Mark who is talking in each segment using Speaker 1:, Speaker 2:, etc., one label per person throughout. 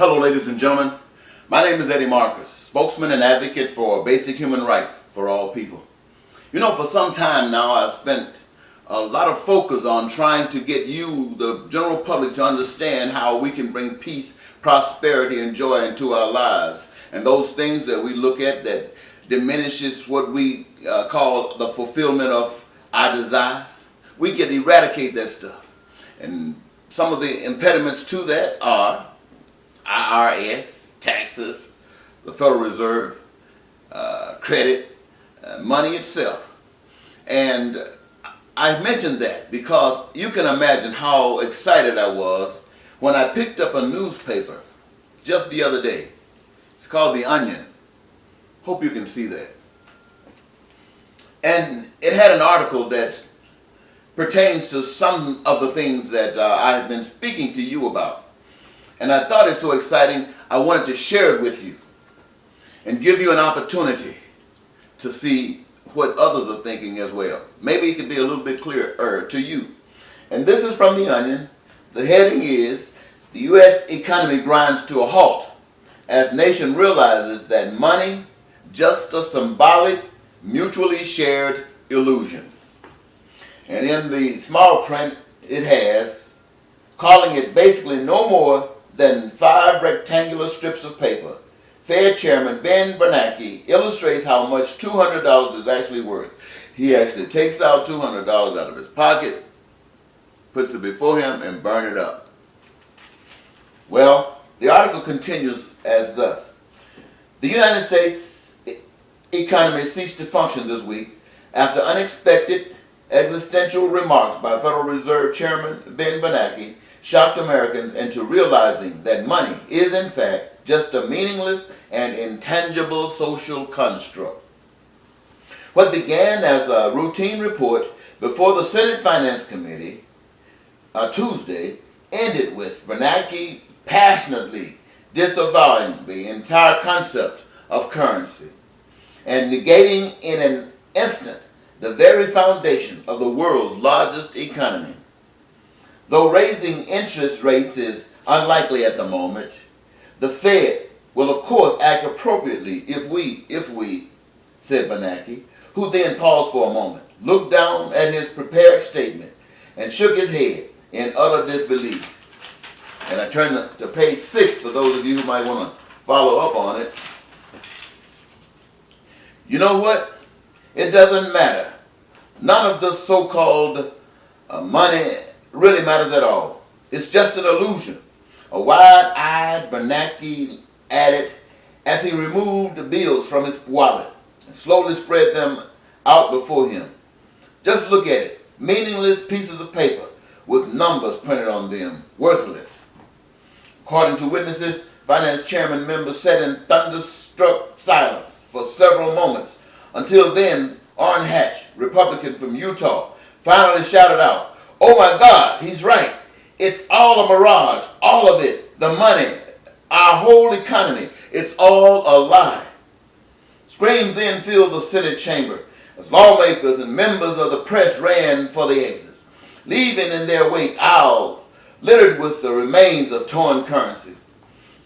Speaker 1: Hello, ladies and gentlemen. My name is Eddie Marcus, spokesman and advocate for basic human rights for all people. You know, for some time now, I've spent a lot of focus on trying to get you, the general public, to understand how we can bring peace, prosperity, and joy into our lives. And those things that we look at that diminishes what we call the fulfillment of our desires, we can eradicate that stuff. And some of the impediments to that are IRS, taxes, the Federal Reserve, credit, money itself. And I mentioned that because you can imagine how excited I was when I picked up a newspaper just the other day. It's called The Onion. Hope you can see that. And it had an article that pertains to some of the things that I have been speaking to you about. And I thought it so exciting, I wanted to share it with you and give you an opportunity to see what others are thinking as well. Maybe it could be a little bit clearer to you. And this is from The Onion. The heading is, "The U.S. economy grinds to a halt as nation realizes that money, just a symbolic, mutually shared illusion." And in the small print, it has, calling it basically no more than 5 rectangular strips of paper. Fed Chairman Ben Bernanke illustrates how much $200 is actually worth. He actually takes out $200 out of his pocket, puts it before him, and burns it up. Well, the article continues as thus. The United States economy ceased to function this week after unexpected existential remarks by Federal Reserve Chairman Ben Bernanke shocked Americans into realizing that money is in fact just a meaningless and intangible social construct. What began as a routine report before the Senate Finance Committee Tuesday ended with Bernanke passionately disavowing the entire concept of currency and negating in an instant the very foundation of the world's largest economy. Though raising interest rates is unlikely at the moment, the Fed will of course act appropriately if we, said Bernanke, who then paused for a moment, looked down at his prepared statement, and shook his head in utter disbelief. And I turn to page 6 for those of you who might want to follow up on it. You know what? It doesn't matter. None of this so-called money really matters at all. It's just an illusion. A wide-eyed Bernanke added as he removed the bills from his wallet and slowly spread them out before him. Just look at it. Meaningless pieces of paper with numbers printed on them. Worthless. According to witnesses, Finance Chairman members sat in thunderstruck silence for several moments until then Orrin Hatch, Republican from Utah, finally shouted out, "Oh my God, he's right. It's all a mirage, all of it, the money, our whole economy, it's all a lie." Screams then filled the Senate chamber as lawmakers and members of the press ran for the exits, leaving in their wake aisles littered with the remains of torn currency.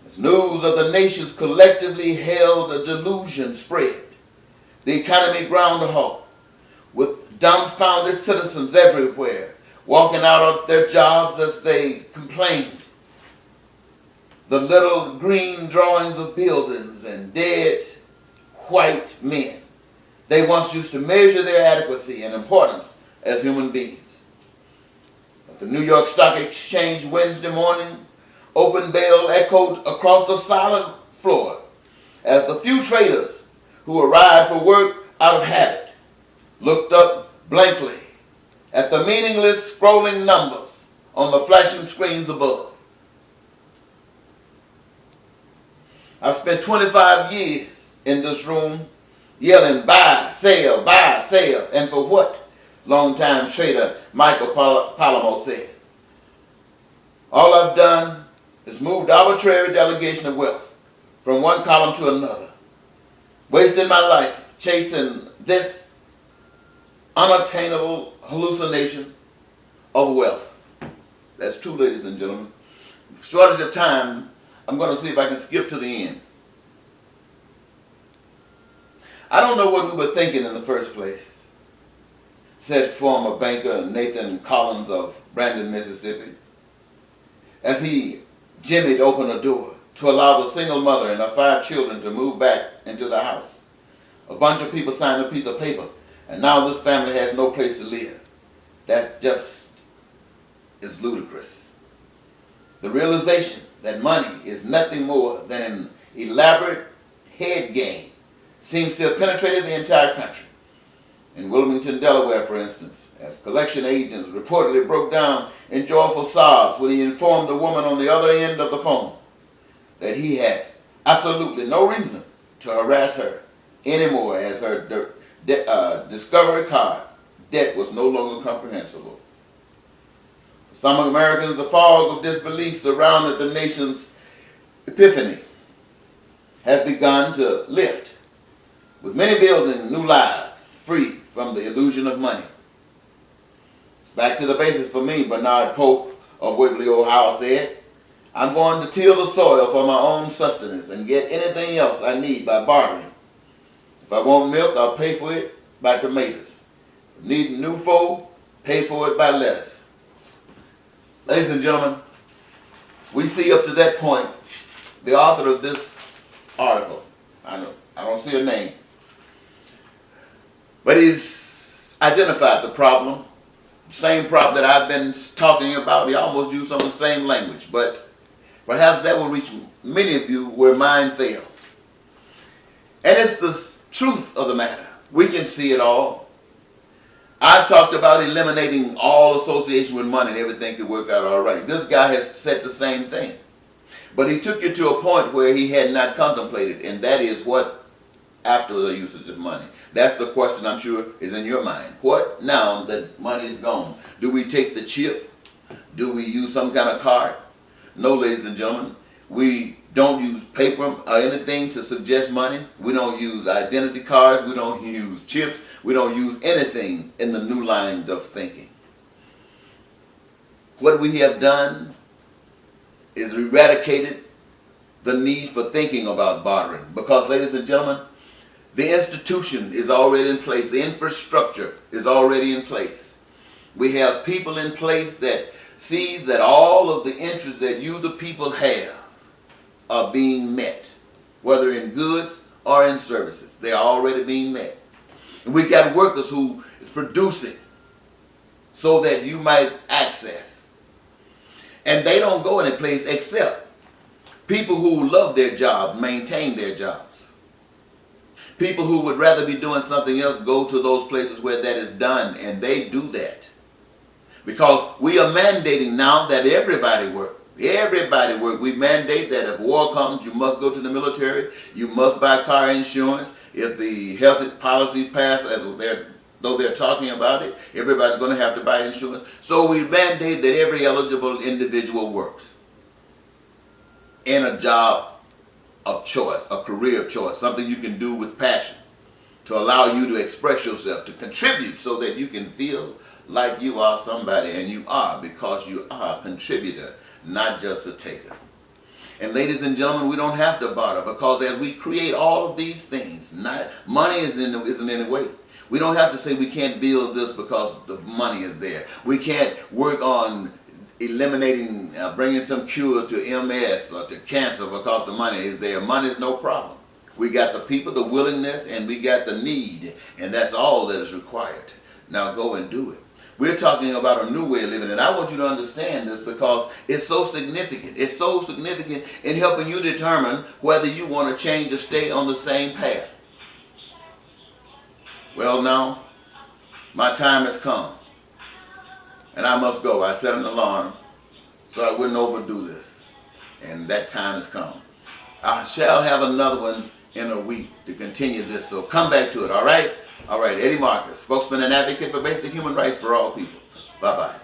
Speaker 1: As news of the nation's collectively held delusion spread, the economy ground to a halt, with dumbfounded citizens everywhere walking out of their jobs as they complained. The little green drawings of buildings and dead white men they once used to measure their adequacy and importance as human beings. At the New York Stock Exchange Wednesday morning, open bell echoed across the silent floor as the few traders who arrived for work out of habit looked up blankly at the meaningless scrolling numbers on the flashing screens above. I've spent 25 years in this room yelling, buy, sell, and for what? Longtime trader Michael Palamo said. All I've done is moved arbitrary delegation of wealth from one column to another, wasting my life chasing this unattainable hallucination of wealth. That's true, ladies and gentlemen. Shortage of time, I'm going to see if I can skip to the end. I don't know what we were thinking in the first place, said former banker Nathan Collins of Brandon, Mississippi, as he jimmied open a door to allow the single mother and her 5 children to move back into the house. A bunch of people signed a piece of paper, and now this family has no place to live. That just is ludicrous. The realization that money is nothing more than an elaborate head game seems to have penetrated the entire country. In Wilmington, Delaware, for instance, as collection agents reportedly broke down in joyful sobs when he informed the woman on the other end of the phone that he had absolutely no reason to harass her anymore, as her Discovery card debt was no longer comprehensible. For some Americans, the fog of disbelief surrounding the nation's epiphany has begun to lift, with many building new lives free from the illusion of money. It's back to the basics for me, Bernard Pope of Wiggly, Ohio said. I'm going to till the soil for my own sustenance and get anything else I need by bartering. If I want milk, I'll pay for it by tomatoes. If I need new food, pay for it by lettuce. Ladies and gentlemen, we see up to that point the author of this article. I don't see a name. But he's identified the problem, same problem that I've been talking about. He almost used some of the same language, but perhaps that will reach many of you where mine failed. And it's the truth of the matter. We can see it all. I've talked about eliminating all association with money and everything could work out all right. This guy has said the same thing. But he took you to a point where he had not contemplated, and that is what after the usage of money. That's the question I'm sure is in your mind. What now that money is gone? Do we take the chip? Do we use some kind of card? No, ladies and gentlemen. We don't use paper or anything to suggest money. We don't use identity cards. We don't use chips. We don't use anything in the new line of thinking. What we have done is eradicated the need for thinking about bartering. Because, ladies and gentlemen, the institution is already in place. The infrastructure is already in place. We have people in place that sees that all of the interests that you, the people, have are being met, whether in goods or in services. They are already being met. And we got workers who is producing so that you might access. And they don't go any place except people who love their job, maintain their jobs. People who would rather be doing something else go to those places where that is done, and they do that. Because we are mandating now that everybody work. Everybody work. We mandate that if war comes, you must go to the military. You must buy car insurance. If the health policies pass, though they're talking about it, everybody's going to have to buy insurance. So we mandate that every eligible individual works in a job of choice, a career of choice, something you can do with passion to allow you to express yourself, to contribute so that you can feel like you are somebody, and you are, because you are a contributor, not just a taker. And ladies and gentlemen, we don't have to barter, because as we create all of these things, money isn't in the way. We don't have to say we can't build this because the money is there. We can't work on eliminating, bringing some cure to MS or to cancer because the money is there. Money is no problem. We got the people, the willingness, and we got the need, and that's all that is required. Now go and do it. We're talking about a new way of living, and I want you to understand this because it's so significant. It's so significant in helping you determine whether you want to change or stay on the same path. Well, now, my time has come, and I must go. I set an alarm so I wouldn't overdo this, and that time has come. I shall have another one in a week to continue this, so come back to it, all right? All right, Eddie Marcus, spokesman and advocate for basic human rights for all people. Bye-bye.